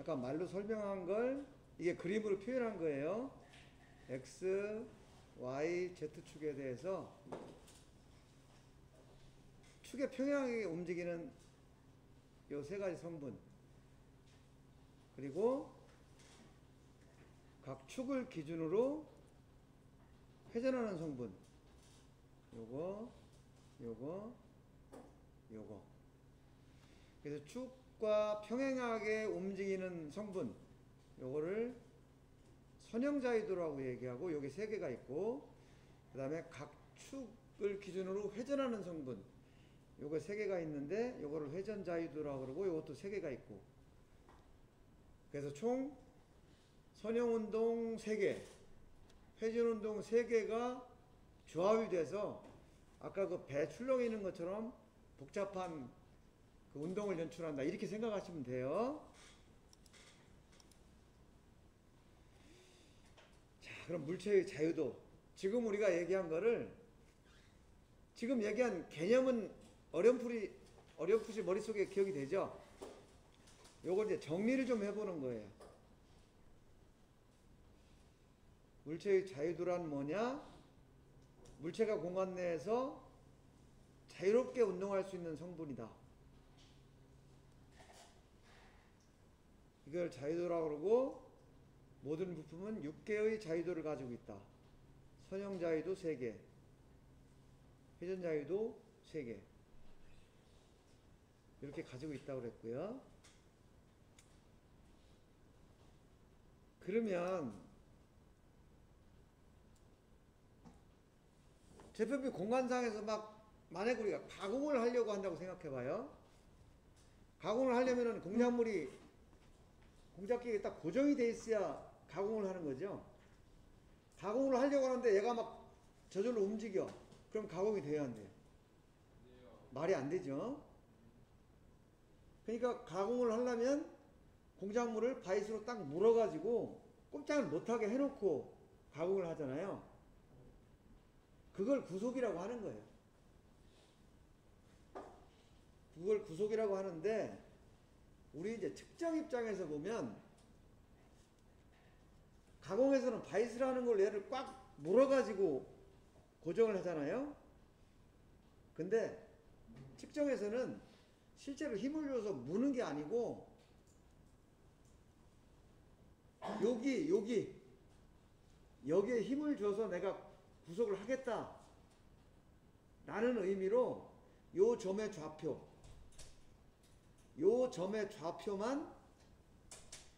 아까 말로 설명한 걸 이게 그림으로 표현한 거예요. X, Y, Z축에 대해서 축의 평행하게 움직이는 요 세 가지 성분, 그리고 각 축을 기준으로 회전하는 성분, 요거, 요거, 요거. 그래서 축과 평행하게 움직이는 성분, 요거를 선형자유도라고 얘기하고, 요게 세 개가 있고, 그 다음에 각 축을 기준으로 회전하는 성분, 요거 세 개가 있는데, 요거를 회전자유도라고 그러고, 요것도 세 개가 있고. 그래서 총 선형운동 3개, 회전운동 3개가 조합이 돼서 아까 그 배 출렁이는 있는 것처럼 복잡한 그 운동을 연출한다. 이렇게 생각하시면 돼요. 자, 그럼 물체의 자유도. 지금 우리가 얘기한 거를, 지금 얘기한 개념은 어렴풋이 머릿속에 기억이 되죠? 요걸 이제 정리를 좀 해보는 거예요. 물체의 자유도란 뭐냐? 물체가 공간 내에서 자유롭게 운동할 수 있는 성분이다. 이걸 자유도라고 그러고, 모든 부품은 6개의 자유도를 가지고 있다. 선형 자유도 3개, 회전 자유도 3개. 이렇게 가지고 있다고 그랬고요. 그러면 제품이 공간상에서 만약 우리가 가공을 하려고 한다고 생각해 봐요. 가공을 하려면은 공작물이 공작기에 딱 고정이 돼 있어야 가공을 하는 거죠. 가공을 하려고 하는데 얘가 막 저절로 움직여. 그럼 가공이 돼야 안 돼요? 말이 안 되죠. 그러니까 가공을 하려면 공작물을 바이스로 딱 물어가지고 꼼짝을 못하게 해놓고 가공을 하잖아요. 그걸 구속이라고 하는 거예요. 그걸 구속이라고 하는데, 우리 이제 측정 입장에서 보면, 가공에서는 바이스라는 걸 얘를 꽉 물어가지고 고정을 하잖아요. 근데 측정에서는 실제로 힘을 줘서 무는 게 아니고, 여기에 힘을 줘서 내가 구속을 하겠다 라는 의미로 요 점의 좌표만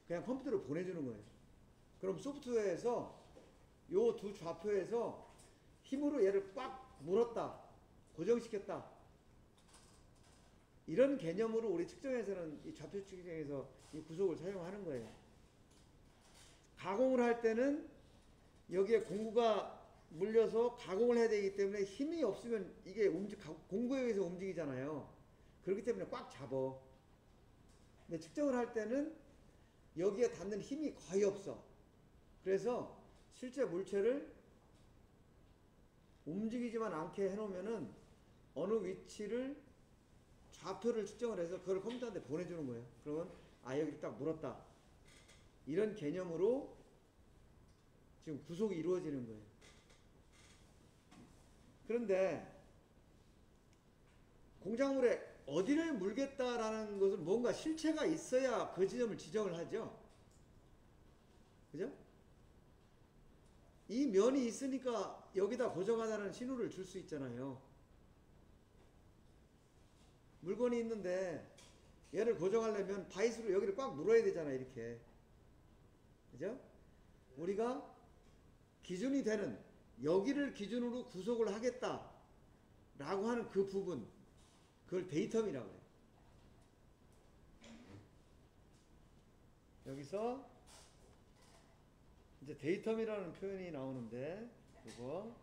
그냥 컴퓨터로 보내주는 거예요. 그럼 소프트웨어에서 요 두 좌표에서 힘으로 얘를 꽉 물었다, 고정시켰다, 이런 개념으로 우리 측정에서는, 이 좌표 측정에서 이 구속을 사용하는 거예요. 가공을 할 때는 여기에 공구가 물려서 가공을 해야 되기 때문에 힘이 없으면 이게 공구에 의해서 움직이잖아요. 그렇기 때문에 꽉 잡어. 근데 측정을 할 때는 여기에 닿는 힘이 거의 없어. 그래서 실제 물체를 움직이지만 않게 해놓으면은 어느 위치를 좌표를 측정을 해서 그걸 컴퓨터한테 보내주는 거예요. 그러면 여기 딱 물었다, 이런 개념으로 지금 구속이 이루어지는 거예요. 그런데 공작물에 어디를 물겠다라는 것은 뭔가 실체가 있어야 그 지점을 지정을 하죠. 그죠? 이 면이 있으니까 여기다 고정하다는 신호를 줄 수 있잖아요. 물건이 있는데 얘를 고정하려면 바이스로 여기를 꽉 물어야 되잖아요. 이렇게. 그죠? 우리가 기준이 되는, 여기를 기준으로 구속을 하겠다 라고 하는 그 부분, 그걸 데이텀이라고 해요. 여기서 이제 데이텀이라는 표현이 나오는데, 이거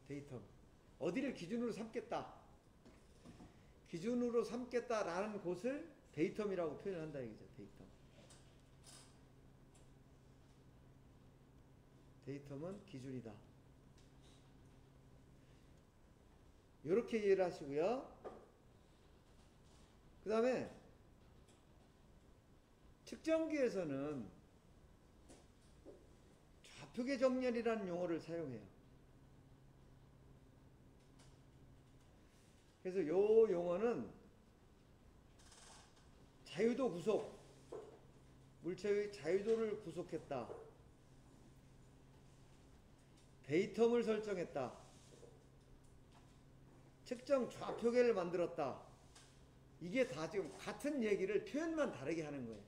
데이텀, 어디를 기준으로 삼겠다, 기준으로 삼겠다라는 곳을 데이텀이라고 표현을 한다 이거죠. 데이텀은 기준이다. 이렇게 이해를 하시고요. 그 다음에 측정기에서는 좌표계 정렬이라는 용어를 사용해요. 그래서 요 용어는 자유도 구속, 물체의 자유도를 구속했다. 데이텀을 설정했다. 측정 좌표계를 만들었다. 이게 다 지금 같은 얘기를 표현만 다르게 하는 거예요.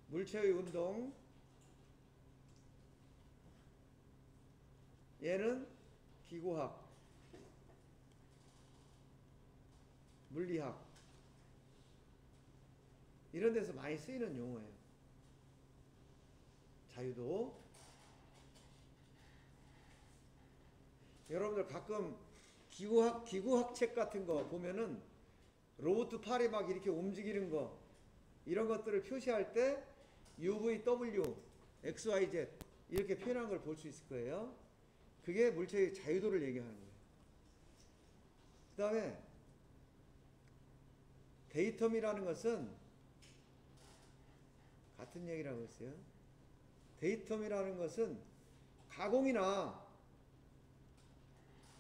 물체의 운동, 얘는 기구학, 물리학 이런 데서 많이 쓰이는 용어예요. 자유도. 여러분들 가끔 기구학 책 같은 거 보면은 로봇 팔이 막 이렇게 움직이는 거 이런 것들을 표시할 때 UV, W, XYZ 이렇게 표현한 걸 볼 수 있을 거예요. 그게 물체의 자유도를 얘기하는 거예요. 그 다음에 데이텀이라는 것은 같은 얘기라고 했어요. 데이텀이라는 것은 가공이나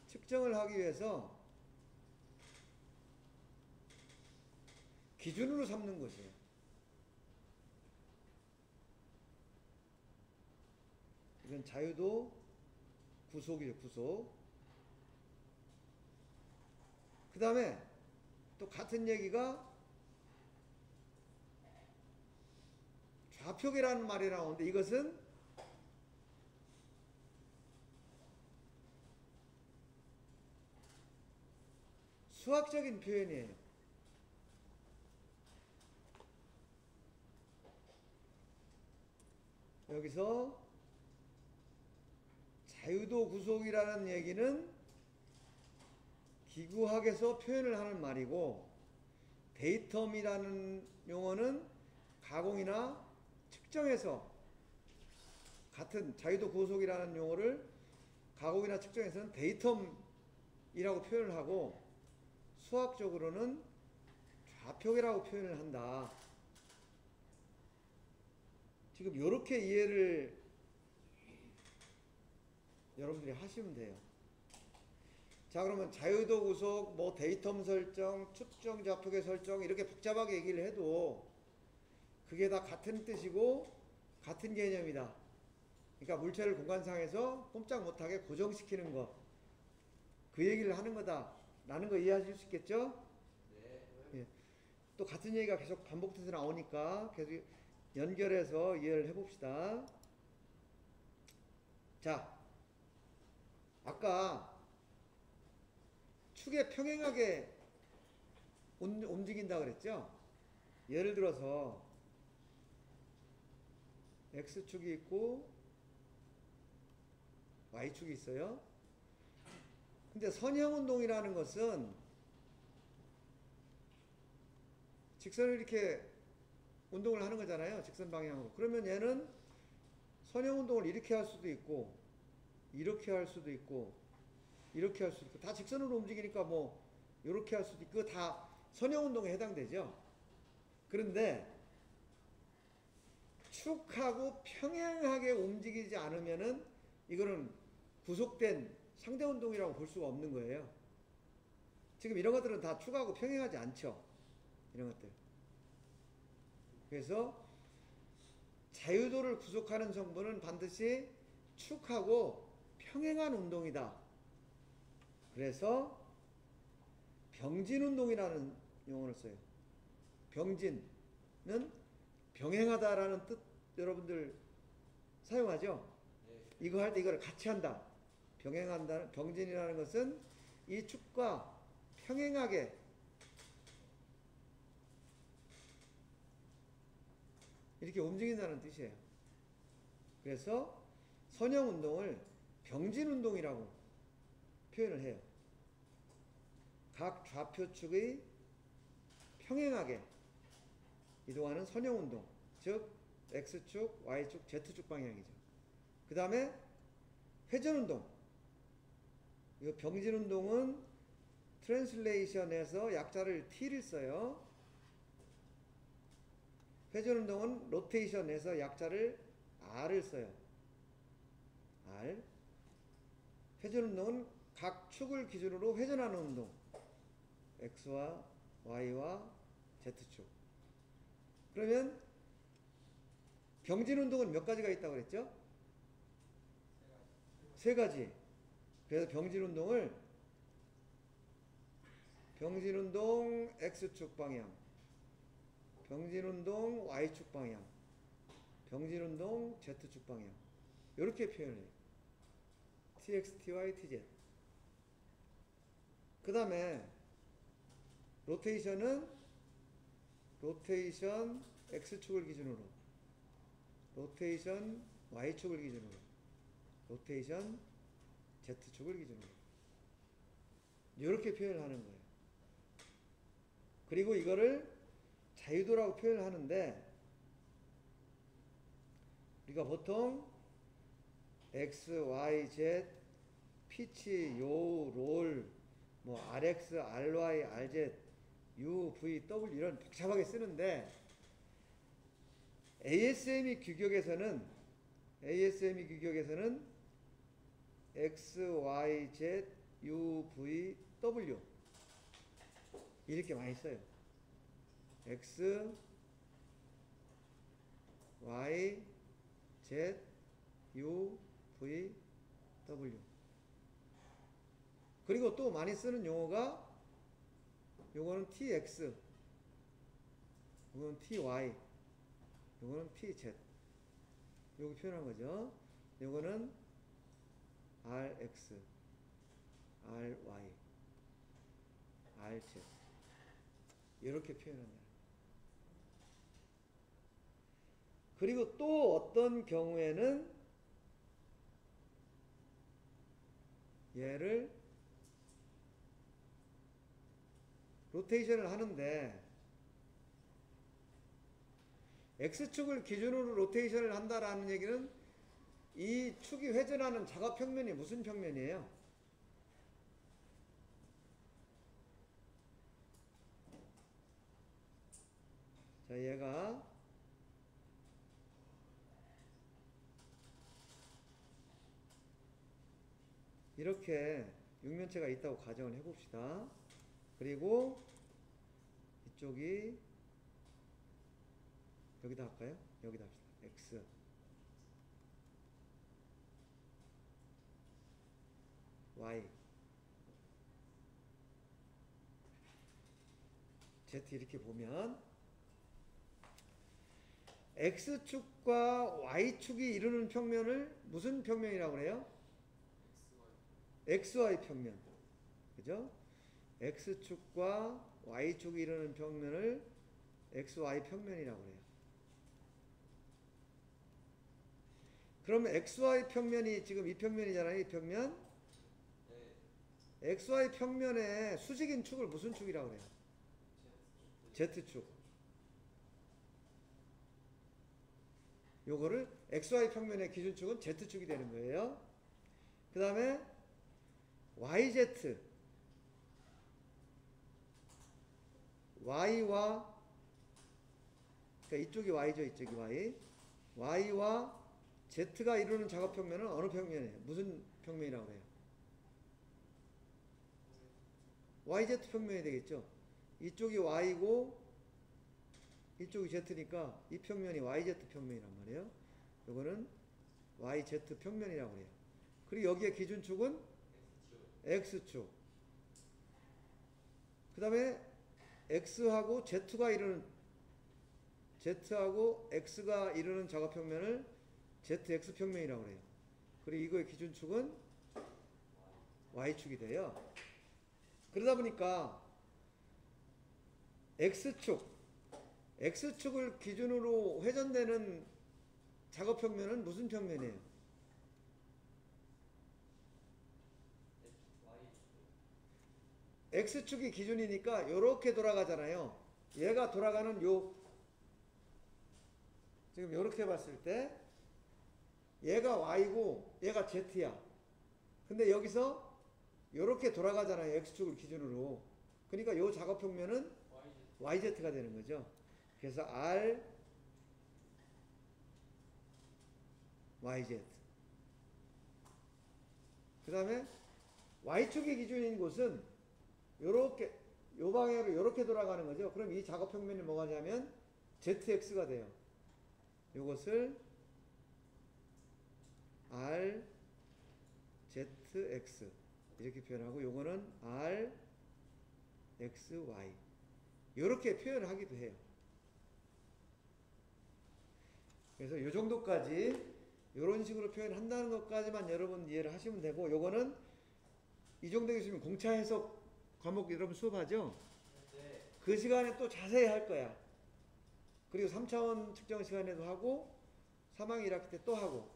측정을 하기 위해서 기준으로 삼는 것이에요. 이건 자유도 구속이죠, 구속. 그 다음에 또 같은 얘기가 좌표계라는 말이 나오는데 이것은 수학적인 표현이에요. 여기서 자유도 구속이라는 얘기는 기구학에서 표현을 하는 말이고, 데이텀이라는 용어는 가공이나 측정에서, 같은 자유도 구속이라는 용어를 가공이나 측정에서는 데이텀이라고 표현을 하고, 수학적으로는 좌표계라고 표현을 한다. 지금 이렇게 이해를 여러분들이 하시면 돼요. 자, 그러면 자유도 구속, 뭐 데이텀 설정, 측정 좌표계 설정 이렇게 복잡하게 얘기를 해도 그게 다 같은 뜻이고 같은 개념이다. 그러니까 물체를 공간상에서 꼼짝 못하게 고정시키는 거, 그 얘기를 하는 거다 라는 거 이해하실 수 있겠죠? 네. 예. 또 같은 얘기가 계속 반복돼서 나오니까 계속 연결해서 이해를 해봅시다. 자, 아까 축에 평행하게 움직인다 그랬죠? 예를 들어서 X축이 있고 Y축이 있어요. 근데 선형운동이라는 것은 직선을 이렇게 운동을 하는 거잖아요. 직선 방향으로. 그러면 얘는 선형운동을 이렇게 할 수도 있고 이렇게 할 수도 있고 이렇게 할 수도 있고 다 직선으로 움직이니까 뭐 이렇게 할 수도 있고 다 선형운동에 해당되죠. 그런데 축하고 평행하게 움직이지 않으면은 이거는 구속된 상대운동이라고 볼 수가 없는 거예요. 지금 이런 것들은 다 축하고 평행하지 않죠. 이런 것들. 그래서 자유도를 구속하는 성분은 반드시 축하고 평행한 운동이다. 그래서 병진운동이라는 용어를 써요. 병진은 병행하다라는 뜻 여러분들 사용하죠? 네. 이거 할 때 이걸 같이 한다. 병행한다는, 병진이라는 것은 이 축과 평행하게 이렇게 움직인다는 뜻이에요. 그래서 선형운동을 병진운동이라고 표현을 해요. 각 좌표축의 평행하게 이동하는 선형운동, 즉 X축, Y축, Z축 방향이죠. 그 다음에 회전운동, 이 병진 운동은 트랜슬레이션에서 약자를 T를 써요. 회전 운동은 로테이션에서 약자를 R을 써요. R. 회전 운동은 각 축을 기준으로 회전하는 운동. X와 Y와 Z축. 그러면 병진 운동은 몇 가지가 있다고 그랬죠? 세 가지. 그래서 병진 운동을 병진 운동 X축 방향, 병진 운동 Y축 방향, 병진 운동 Z축 방향. 이렇게 표현해요. TX, TY, TZ. 그 다음에 로테이션은 로테이션 X축을 기준으로, 로테이션 Y축을 기준으로, 로테이션 Z축을 기준으로. 이렇게 표현을 하는 거예요. 그리고 이거를 자유도라고 표현을 하는데, 우리가 보통 X, Y, Z, 피치, 요, 롤, 뭐 RX, RY, RZ, U, V, W 이런 복잡하게 쓰는데 ASME 규격에서는 X, Y, Z, U, V, W 이렇게 많이 써요. X, Y, Z, U, V, W. 그리고 또 많이 쓰는 용어가 요거는 TX, 요거는 TY, 요거는 TZ. 요거 표현한 거죠. 요거는 RX, RY, RZ. 이렇게 표현한다. 그리고 또 어떤 경우에는 얘를 로테이션을 하는데 X축을 기준으로 로테이션을 한다라는 얘기는 이 축이 회전하는 작업 평면이 무슨 평면이에요? 자, 얘가 이렇게 육면체가 있다고 가정을 해봅시다. 그리고 이쪽이 여기다 할까요? 여기다 합시다. X, Y, Z 이렇게 보면 X축과 Y축이 이루는 평면을 무슨 평면이라고 그래요? XY 평면. 그죠? X축과 Y축이 이루는 평면을 XY 평면이라고 그래요. 그러면 XY 평면이 지금 이 평면이잖아요. 이 평면. XY 평면의 수직인 축을 무슨 축이라고 그래요? Z축. 요거를 XY 평면의 기준축은 Z축이 되는 거예요. 그 다음에 YZ. Y와, 그러니까 이쪽이 Y죠, 이쪽이 Y. Y와 Z가 이루는 작업 평면은 어느 평면이에요? 무슨 평면이라고 그래요? YZ 평면이 되겠죠? 이쪽이 Y고 이쪽이 Z니까 이 평면이 YZ 평면이란 말이에요. 이거는 YZ 평면이라고 그래요. 그리고 여기에 기준축은 X축. 그 다음에 X하고 Z가 이루는, Z하고 X가 이루는 작업 평면을 ZX 평면이라고 그래요. 그리고 이거의 기준축은 Y축이 돼요. 그러다 보니까 X축을 기준으로 회전되는 작업 평면은 무슨 평면이에요? X축이 기준이니까 이렇게 돌아가잖아요. 얘가 돌아가는 지금 이렇게 봤을 때 얘가 Y고 얘가 Z야. 근데 여기서 요렇게 돌아가잖아요. X축을 기준으로. 그러니까 요 작업 평면은 YZ가 되는 거죠. 그래서 R, YZ. 그 다음에 Y축의 기준인 곳은 요렇게, 요 방향으로 요렇게 돌아가는 거죠. 그럼 이 작업 평면이 뭐가 냐면 ZX가 돼요. 요것을 R, ZX 이렇게 표현하고 요거는 R, X, Y 이렇게 표현을 하기도 해요. 그래서 요 정도까지 이런 식으로 표현한다는 것까지만 여러분 이해를 하시면 되고, 요거는 이 정도 있으면 공차 해석 과목 여러분 수업하죠? 네. 그 시간에 또 자세히 할 거야. 그리고 3차원 측정 시간에도 하고 3학기 1학기 때 또 하고,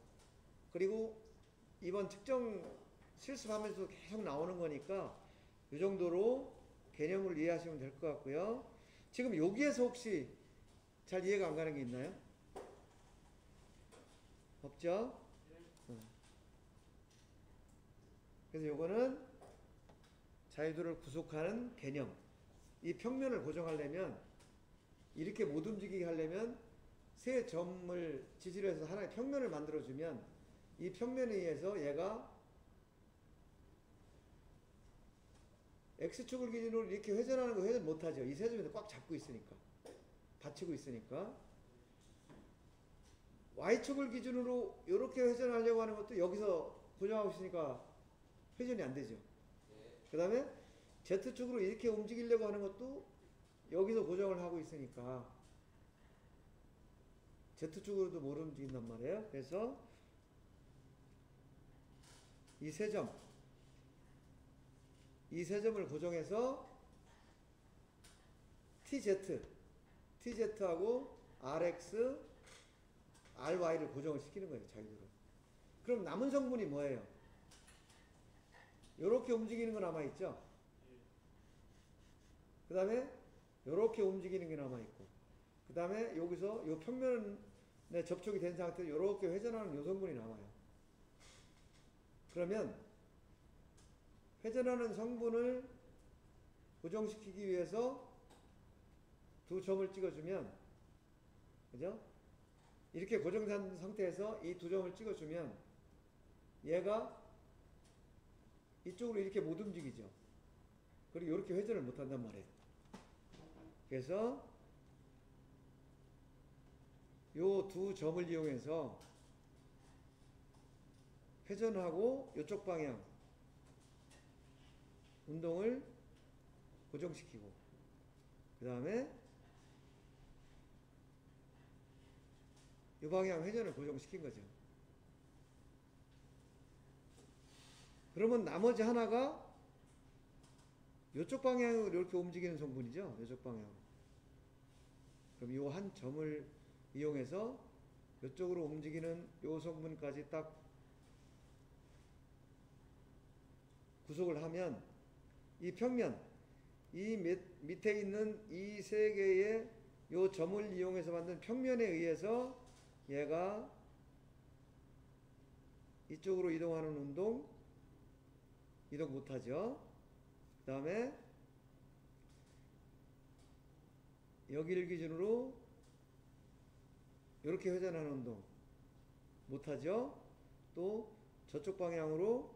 그리고 이번 측정 실습하면서 계속 나오는 거니까 이 정도로 개념을 이해하시면 될 것 같고요. 지금 여기에서 혹시 잘 이해가 안 가는 게 있나요? 없죠? 그래서 요거는 자유도를 구속하는 개념. 이 평면을 고정하려면, 이렇게 못 움직이게 하려면 세 점을 지지로 해서 하나의 평면을 만들어주면 이 평면에 의해서 얘가 X축을 기준으로 이렇게 회전하는 거 회전 못하죠. 이 세 점에서 꽉 잡고 있으니까. 받치고 있으니까. Y축을 기준으로 이렇게 회전하려고 하는 것도 여기서 고정하고 있으니까 회전이 안 되죠. 그 다음에 Z축으로 이렇게 움직이려고 하는 것도 여기서 고정을 하고 있으니까 Z축으로도 못 움직인단 말이에요. 그래서 이 세 점을 고정해서 TZ하고 RX, RY를 고정을 시키는 거예요. 자유도로. 그럼 남은 성분이 뭐예요? 요렇게 움직이는 거 남아있죠? 그 다음에 요렇게 움직이는 게 남아있고, 그 다음에 여기서 요 평면에 접촉이 된 상태에서 요렇게 회전하는 요 성분이 남아요. 그러면 회전하는 성분을 고정시키기 위해서 두 점을 찍어주면, 그죠? 이렇게 고정된 상태에서 이 두 점을 찍어주면 얘가 이쪽으로 이렇게 못 움직이죠. 그리고 이렇게 회전을 못 한단 말이에요. 그래서 요 두 점을 이용해서 회전하고 이쪽 방향 운동을 고정시키고, 그 다음에 이 방향 회전을 고정시킨 거죠. 그러면 나머지 하나가 이쪽 방향으로 이렇게 움직이는 성분이죠. 이쪽 방향으로. 그럼 이 한 점을 이용해서 이쪽으로 움직이는 이 성분까지 딱 구속을 하면 이 평면, 이 밑에 있는 이 세 개의 이 점을 이용해서 만든 평면에 의해서 얘가 이쪽으로 이동하는 운동, 이동 못하죠. 그 다음에 여기를 기준으로 이렇게 회전하는 운동 못하죠. 또 저쪽 방향으로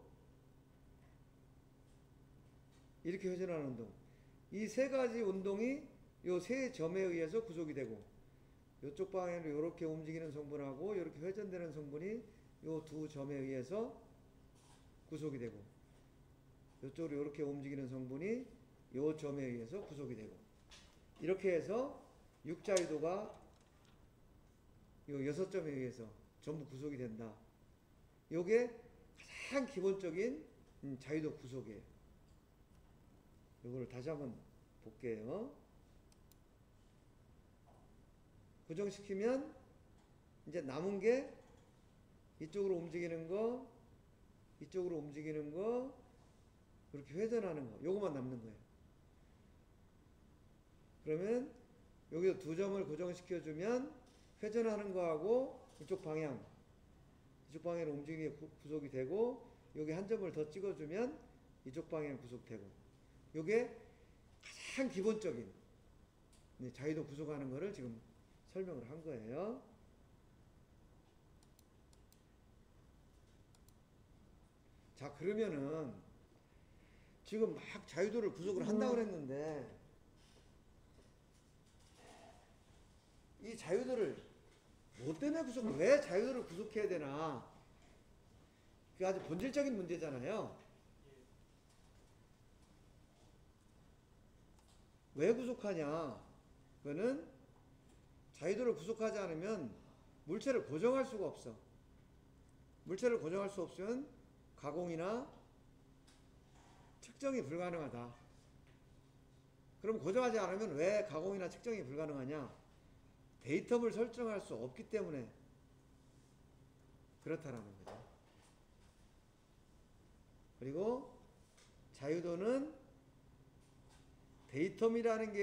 이렇게 회전하는 운동, 이 세 가지 운동이 이 세 점에 의해서 구속이 되고, 이쪽 방향으로 이렇게 움직이는 성분하고 이렇게 회전되는 성분이 이 두 점에 의해서 구속이 되고, 이쪽으로 이렇게 움직이는 성분이 이 점에 의해서 구속이 되고, 이렇게 해서 육자유도가 이 6점에 의해서 전부 구속이 된다. 요게 가장 기본적인 자유도 구속이에요. 요거를 다시 한번 볼게요. 고정시키면 이제 남은 게 이쪽으로 움직이는 거, 이쪽으로 움직이는 거, 그렇게 회전하는 거, 요거만 남는 거예요. 그러면 여기서 두 점을 고정시켜주면 회전하는 거하고 이쪽 방향으로 움직이는 게 구속이 되고, 여기 한 점을 더 찍어주면 이쪽 방향 구속되고. 요게 가장 기본적인 자유도 구속하는 거를 지금 설명을 한 거예요. 자, 그러면은 지금 막 자유도를 구속을 한다고 그랬는데 이 자유도를 뭐 때문에 왜 자유도를 구속해야 되나? 그게 아주 본질적인 문제잖아요. 왜 구속하냐? 그거는 자유도를 구속하지 않으면 물체를 고정할 수가 없어. 물체를 고정할 수 없으면 가공이나 측정이 불가능하다. 그럼 고정하지 않으면 왜 가공이나 측정이 불가능하냐? 데이텀을 설정할 수 없기 때문에 그렇다라는 거죠. 그리고 자유도는 데이텀이라는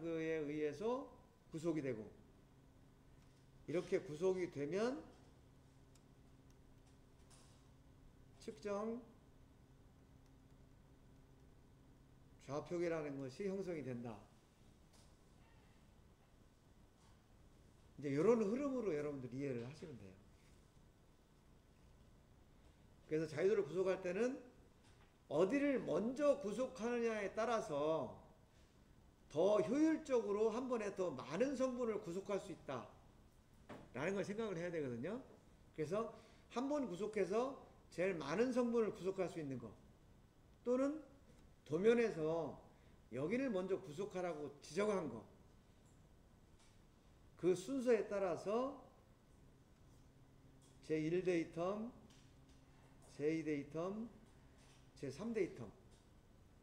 거에 의해서 구속이 되고, 이렇게 구속이 되면 측정 좌표계라는 것이 형성이 된다. 이제 이런 흐름으로 여러분들 이해를 하시면 돼요. 그래서 자유도를 구속할 때는 어디를 먼저 구속하느냐에 따라서 더 효율적으로 한 번에 더 많은 성분을 구속할 수 있다 라는 걸 생각을 해야 되거든요. 그래서 한 번 구속해서 제일 많은 성분을 구속할 수 있는 거, 또는 도면에서 여기를 먼저 구속하라고 지정한 거, 그 순서에 따라서 제1데이텀, 제2데이텀, 제3데이텀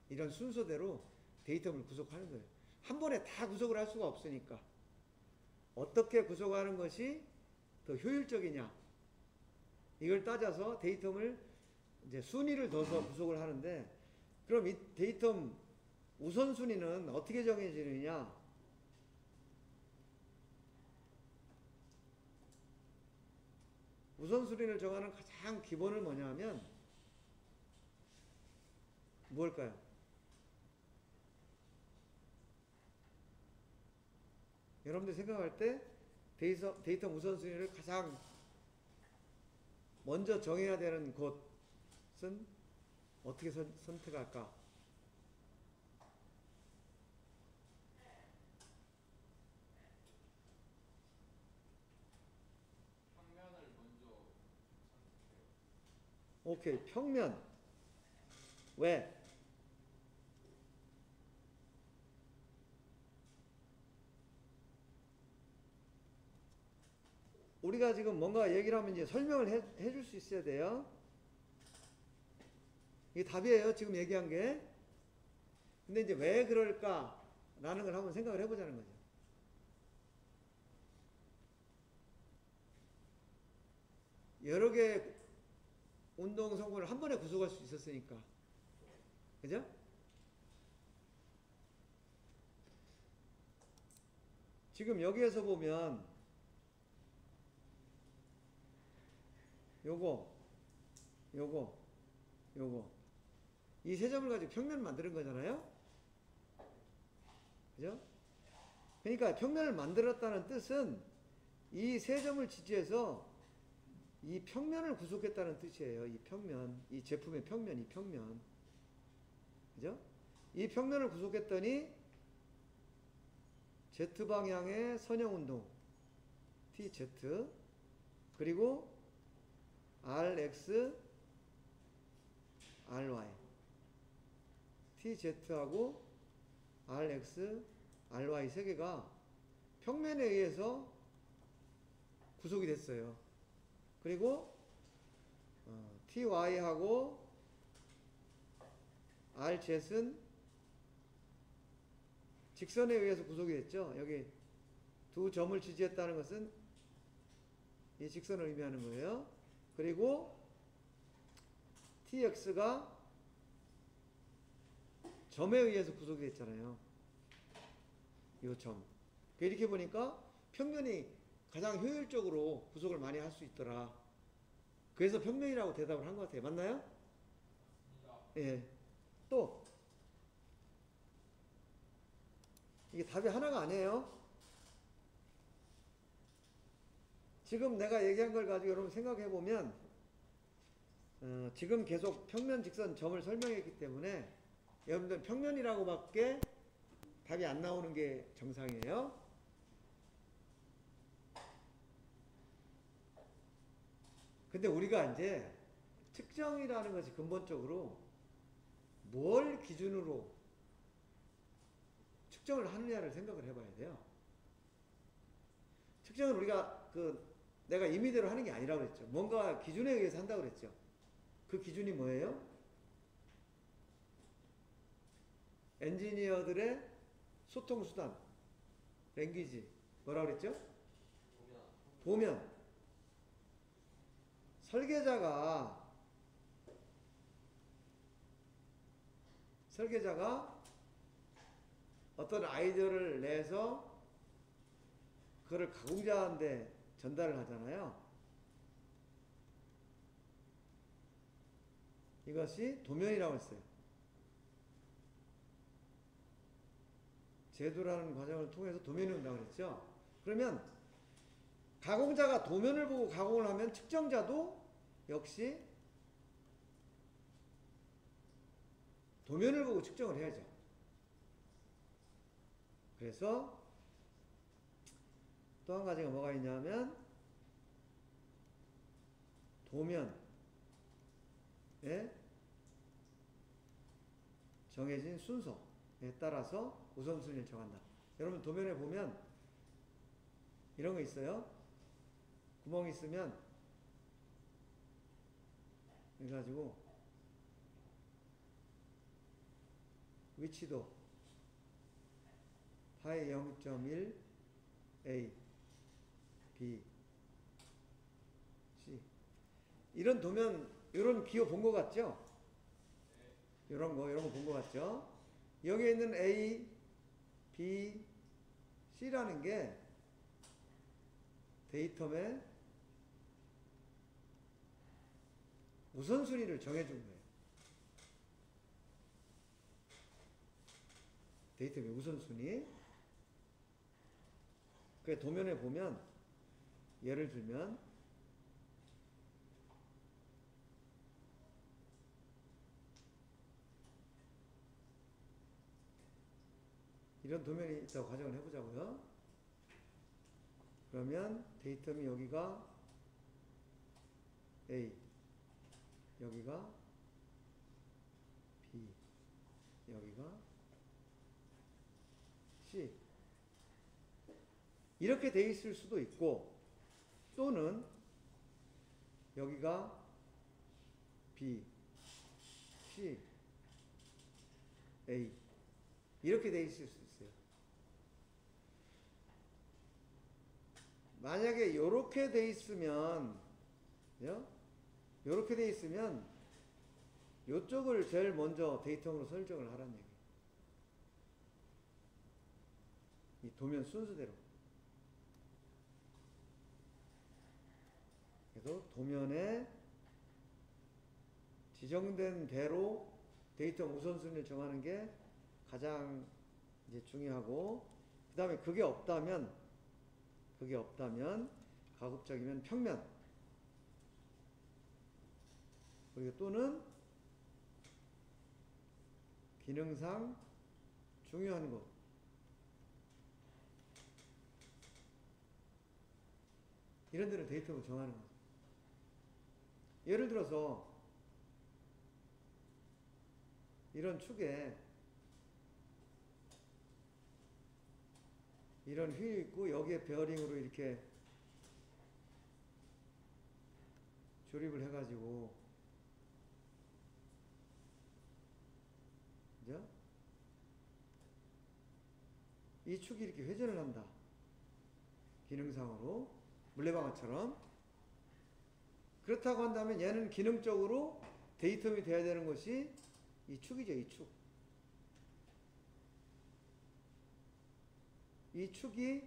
이런 순서대로 데이텀을 구속하는 거예요. 한 번에 다 구속을 할 수가 없으니까 어떻게 구속하는 것이 더 효율적이냐, 이걸 따져서 데이텀을 이제 순위를 둬서 구속을 하는데, 그럼 이 데이텀 우선순위는 어떻게 정해지느냐? 우선순위를 정하는 가장 기본은 뭐냐 하면 뭘까요? 여러분들 생각할 때 데이텀 우선순위를 가장 먼저 정해야 되는 곳은 어떻게 선택할까? 평면을 먼저 선택해요. 오케이, 평면. 왜? 우리가 지금 뭔가 얘기를 하면 이제 설명을 해줄 수 있어야 돼요. 이게 답이에요, 지금 얘기한 게. 근데 이제 왜 그럴까라는 걸 한번 생각을 해보자는 거죠. 여러 개의 운동 성분을 한 번에 구속할 수 있었으니까. 그죠? 지금 여기에서 보면 요거 이 세 점을 가지고 평면을 만드는 거잖아요. 그죠? 그러니까 평면을 만들었다는 뜻은 이 세 점을 지지해서 이 평면을 구속했다는 뜻이에요. 이 평면, 이 제품의 평면, 이 평면. 그죠? 이 평면을 구속했더니 Z방향의 선형운동 TZ, 그리고 RX, RY, TZ하고 RX, RY 세 개가 평면에 의해서 구속이 됐어요. 그리고 TY하고 RZ는 직선에 의해서 구속이 됐죠. 여기 두 점을 지지했다는 것은 이 직선을 의미하는 거예요. 그리고 TX가 점에 의해서 구속이 됐잖아요. 이 점. 이렇게 보니까 평면이 가장 효율적으로 구속을 많이 할 수 있더라. 그래서 평면이라고 대답을 한 것 같아요. 맞나요? 예. 또 이게 답이 하나가 아니에요. 지금 내가 얘기한 걸 가지고 여러분 생각해 보면 지금 계속 평면, 직선, 점을 설명했기 때문에 여러분들 평면이라고밖에 답이 안 나오는 게 정상이에요. 근데 우리가 이제 측정이라는 것이 근본적으로 뭘 기준으로 측정을 하느냐를 생각을 해봐야 돼요. 측정은 우리가 내가 임의대로 하는 게 아니라고 그랬죠. 뭔가 기준에 의해서 한다고 그랬죠. 그 기준이 뭐예요? 엔지니어들의 소통수단, 랭귀지, 뭐라고 그랬죠? 도면. 설계자가 어떤 아이디어를 내서 그걸 가공자한테 전달을 하잖아요. 이것이 도면이라고 했어요. 제도라는 과정을 통해서 도면이 온다고 그랬죠. 그러면 가공자가 도면을 보고 가공을 하면 측정자도 역시 도면을 보고 측정을 해야죠. 그래서 또 한 가지가 뭐가 있냐면 도면에 정해진 순서에 따라서 우선순위를 정한다. 여러분 도면에 보면 이런 거 있어요. 구멍이 있으면 그래가지고 위치도 파이 0.1 A, B, C 이런 도면, 이런 기호 본 거 같죠? 이런 거 본 거 같죠? 여기에 있는 A, B, C라는 게 데이텀의 우선순위를 정해준 거예요. 데이텀의 우선순위. 그 도면에 보면 예를 들면 이런 도면이 있다고 가정을 해보자고요. 그러면 데이텀이 여기가 A, 여기가 B, 여기가 C 이렇게 돼 있을 수도 있고, 또는 여기가 B, C, A 이렇게 돼 있을 수 있어요. 만약에 이렇게 돼 있으면 이렇게 돼 있으면 이쪽을 제일 먼저 데이텀으로 설정을 하라는 얘기예요. 이 도면 순서대로. 그래서 도면에 지정된 대로 데이터 우선순위를 정하는 게 가장 이제 중요하고, 그 다음에 그게 없다면 가급적이면 평면, 그리고 또는 기능상 중요한 것, 이런 데는 데이터로 정하는 거죠. 예를 들어서 이런 축에 이런 휠이 있고 여기에 베어링으로 이렇게 조립을 해가지고, 그죠? 이 축이 이렇게 회전을 한다. 기능상으로 물레방아처럼. 그렇다고 한다면 얘는 기능적으로 데이텀이 돼야 되는 것이 이 축이죠. 이 축. 이 축이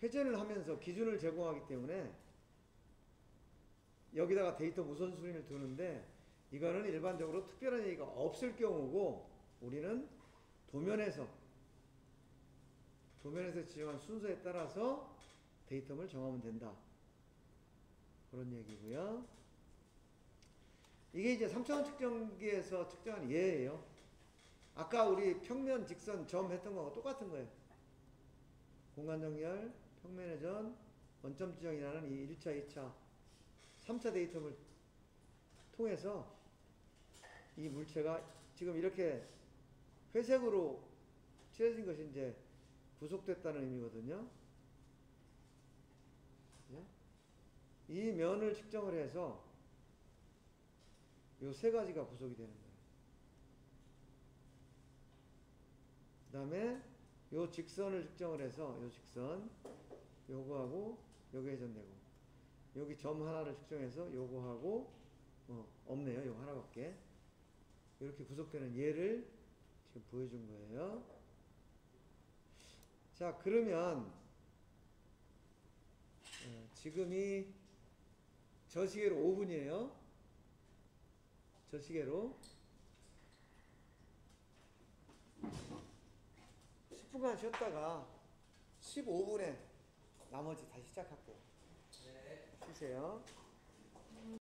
회전을 하면서 기준을 제공하기 때문에 여기다가 데이터 우선순위를 두는데, 이거는 일반적으로 특별한 얘기가 없을 경우고 우리는 도면에서 지정한 순서에 따라서 데이터를 정하면 된다. 그런 얘기고요. 이게 이제 3차원 측정기에서 측정한 예예요. 아까 우리 평면, 직선, 점 했던 거하고 똑같은 거예요. 공간 정렬, 평면 회전, 원점 지정이라는 이 1차, 2차, 3차 데이터를 통해서 이 물체가 지금 이렇게 회색으로 칠해진 것이 이제 부속됐다는 의미거든요. 이 면을 측정을 해서 요 세 가지가 부속이 되는 거예요. 그 다음에 요 직선을 측정을 해서 요 직선 요거하고 요게 회전되고 여기 점 하나를 측정해서 요거하고 없네요. 요거 하나밖에. 이렇게 부속되는 예를 지금 보여준 거예요. 자, 그러면 지금이 저시계로 5분이에요. 저시계로 10분간 쉬었다가 15분에 나머지 다시 시작할게요. 네. 쉬세요.